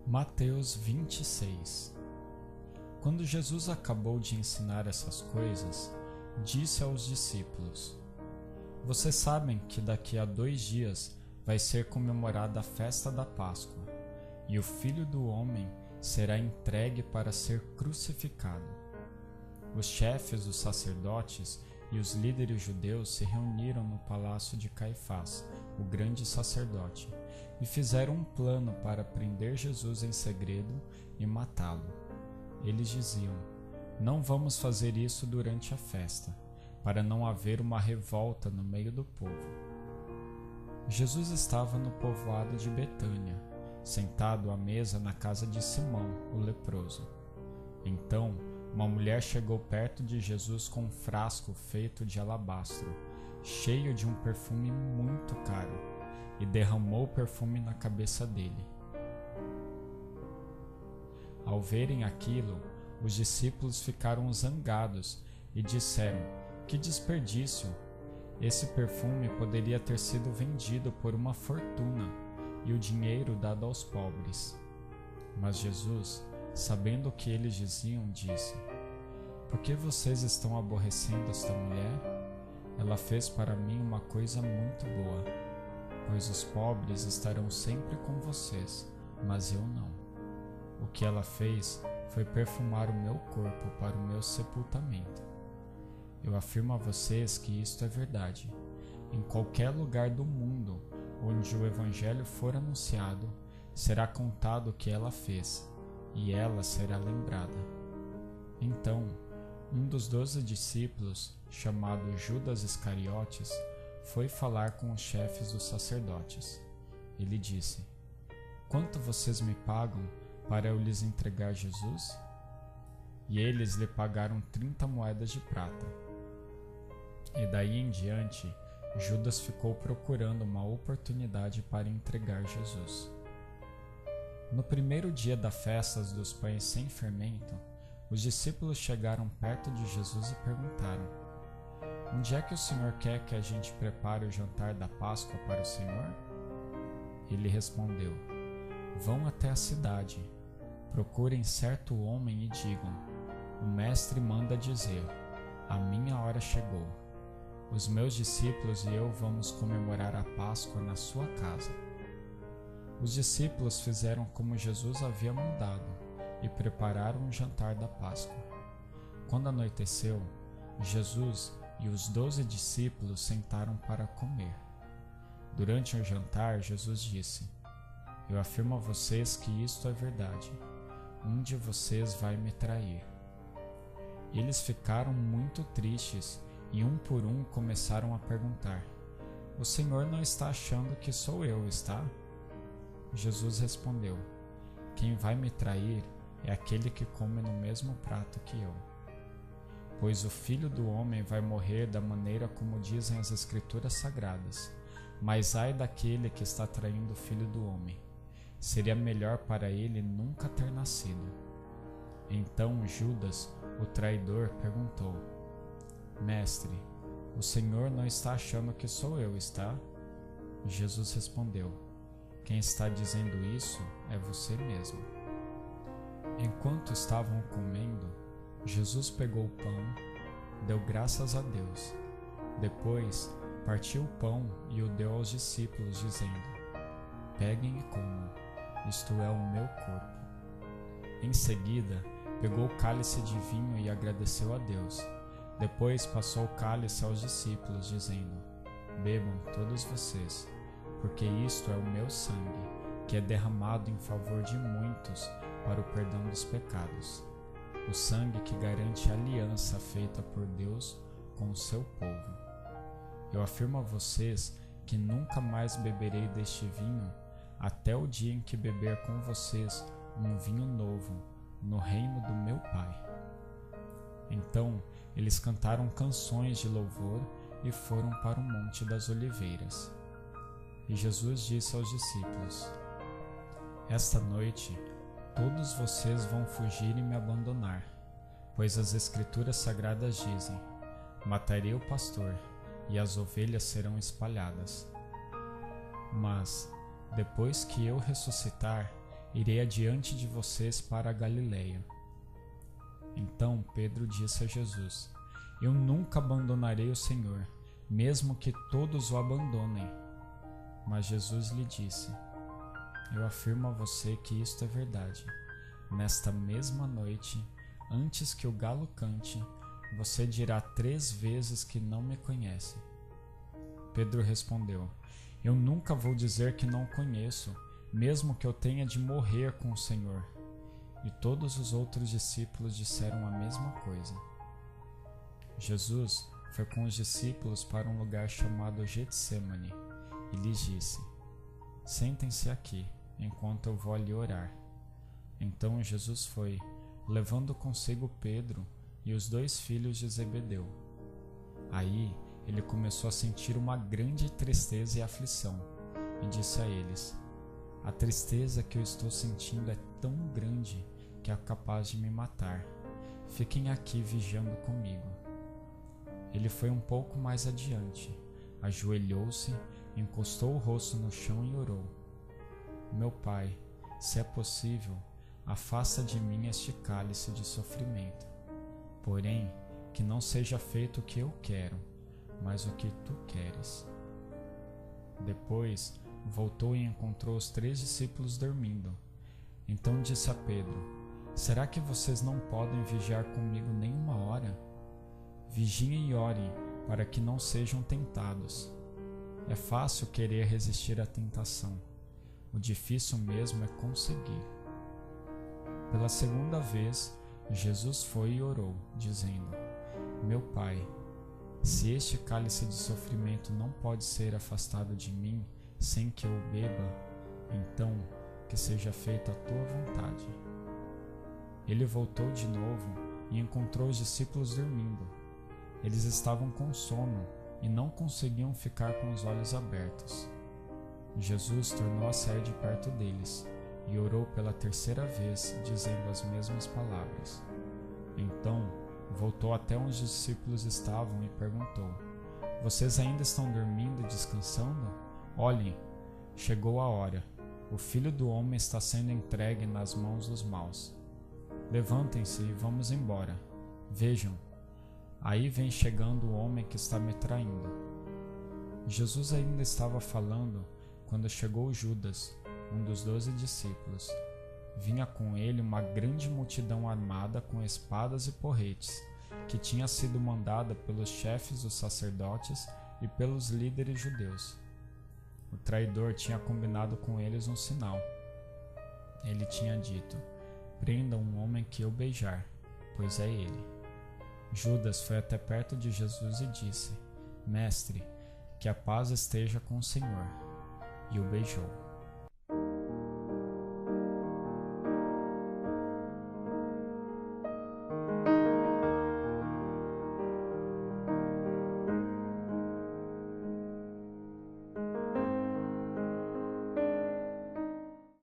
Mateus 26. Quando Jesus acabou de ensinar essas coisas, disse aos discípulos: Vocês sabem que daqui a 2 dias vai ser comemorada a festa da Páscoa, e o Filho do Homem será entregue para ser crucificado. Os chefes dos sacerdotes e os líderes judeus se reuniram no palácio de Caifás, o grande sacerdote, e fizeram um plano para prender Jesus em segredo e matá-lo. Eles diziam: Não vamos fazer isso durante a festa, para não haver uma revolta no meio do povo. Jesus estava no povoado de Betânia, sentado à mesa na casa de Simão, o leproso. Então, uma mulher chegou perto de Jesus com um frasco feito de alabastro, cheio de um perfume muito caro, e derramou o perfume na cabeça dele. Ao verem aquilo, os discípulos ficaram zangados e disseram: Que desperdício! Esse perfume poderia ter sido vendido por uma fortuna e o dinheiro dado aos pobres. Mas Jesus, sabendo o que eles diziam, disse: Por que vocês estão aborrecendo esta mulher? Ela fez para mim uma coisa muito boa, pois os pobres estarão sempre com vocês, mas eu não. O que ela fez foi perfumar o meu corpo para o meu sepultamento. Eu afirmo a vocês que isto é verdade. Em qualquer lugar do mundo onde o Evangelho for anunciado, será contado o que ela fez, e ela será lembrada. Então, um dos 12 discípulos, chamado Judas Iscariotes, foi falar com os chefes dos sacerdotes. Ele disse: Quanto vocês me pagam para eu lhes entregar Jesus? E eles lhe pagaram 30 moedas de prata. E daí em diante, Judas ficou procurando uma oportunidade para entregar Jesus. No primeiro dia da festa dos pães sem fermento, os discípulos chegaram perto de Jesus e perguntaram: Onde é que o Senhor quer que a gente prepare o jantar da Páscoa para o Senhor? Ele respondeu: Vão até a cidade, procurem certo homem e digam: O mestre manda dizer: A minha hora chegou. Os meus discípulos e eu vamos comemorar a Páscoa na sua casa. Os discípulos fizeram como Jesus havia mandado e prepararam um jantar da Páscoa. Quando anoiteceu, Jesus e os 12 discípulos sentaram para comer. Durante o jantar, Jesus disse: Eu afirmo a vocês que isto é verdade. Um de vocês vai me trair. Eles ficaram muito tristes e um por um começaram a perguntar: O Senhor não está achando que sou eu, está? Jesus respondeu: Quem vai me trair é aquele que come no mesmo prato que eu. Pois o Filho do Homem vai morrer da maneira como dizem as Escrituras Sagradas, mas ai daquele que está traindo o Filho do Homem. Seria melhor para ele nunca ter nascido. Então Judas, o traidor, perguntou: Mestre, o Senhor não está achando que sou eu, está? Jesus respondeu: Quem está dizendo isso é você mesmo. Enquanto estavam comendo, Jesus pegou o pão, deu graças a Deus. Depois, partiu o pão e o deu aos discípulos, dizendo: Peguem e comam, isto é o meu corpo. Em seguida, pegou o cálice de vinho e agradeceu a Deus. Depois passou o cálice aos discípulos, dizendo: Bebam todos vocês, porque isto é o meu sangue, que é derramado em favor de muitos para o perdão dos pecados. O sangue que garante a aliança feita por Deus com o seu povo. Eu afirmo a vocês que nunca mais beberei deste vinho, até o dia em que beber com vocês um vinho novo, no reino do meu Pai. Então eles cantaram canções de louvor e foram para o Monte das Oliveiras. E Jesus disse aos discípulos: Esta noite todos vocês vão fugir e me abandonar, pois as Escrituras Sagradas dizem: Matarei o pastor, e as ovelhas serão espalhadas. Mas, depois que eu ressuscitar, irei adiante de vocês para a Galileia. Então Pedro disse a Jesus: Eu nunca abandonarei o Senhor, mesmo que todos o abandonem. Mas Jesus lhe disse: Eu afirmo a você que isto é verdade. Nesta mesma noite, antes que o galo cante, você dirá 3 vezes que não me conhece. Pedro respondeu: Eu nunca vou dizer que não o conheço, mesmo que eu tenha de morrer com o Senhor. E todos os outros discípulos disseram a mesma coisa. Jesus foi com os discípulos para um lugar chamado Getsêmani e lhes disse: Sentem-se aqui, enquanto eu vou ali orar. Então Jesus foi, levando consigo Pedro e os 2 filhos de Zebedeu. Aí ele começou a sentir uma grande tristeza e aflição, e disse a eles: A tristeza que eu estou sentindo é tão grande que é capaz de me matar. Fiquem aqui vigiando comigo. Ele foi um pouco mais adiante, ajoelhou-se, encostou o rosto no chão e orou: Meu Pai, se é possível, afasta de mim este cálice de sofrimento. Porém, que não seja feito o que eu quero, mas o que tu queres. Depois, voltou e encontrou os 3 discípulos dormindo. Então disse a Pedro: Será que vocês não podem vigiar comigo nem 1 hora? Vigiem e orem, para que não sejam tentados. É fácil querer resistir à tentação. O difícil mesmo é conseguir. Pela 2ª vez, Jesus foi e orou, dizendo: Meu Pai, se este cálice de sofrimento não pode ser afastado de mim sem que eu o beba, então que seja feita a tua vontade. Ele voltou de novo e encontrou os discípulos dormindo. Eles estavam com sono e não conseguiam ficar com os olhos abertos. Jesus tornou a sair de perto deles e orou pela 3ª vez, dizendo as mesmas palavras. Então voltou até onde os discípulos estavam e perguntou: Vocês ainda estão dormindo e descansando? Olhem, chegou a hora. O Filho do Homem está sendo entregue nas mãos dos maus. Levantem-se e vamos embora. Vejam, aí vem chegando o homem que está me traindo. Jesus ainda estava falando quando chegou Judas, um dos 12 discípulos. Vinha com ele uma grande multidão armada com espadas e porretes, que tinha sido mandada pelos chefes dos sacerdotes e pelos líderes judeus. O traidor tinha combinado com eles um sinal. Ele tinha dito: Prendam um homem que eu beijar, pois é ele. Judas foi até perto de Jesus e disse: Mestre, que a paz esteja com o Senhor. E o beijou.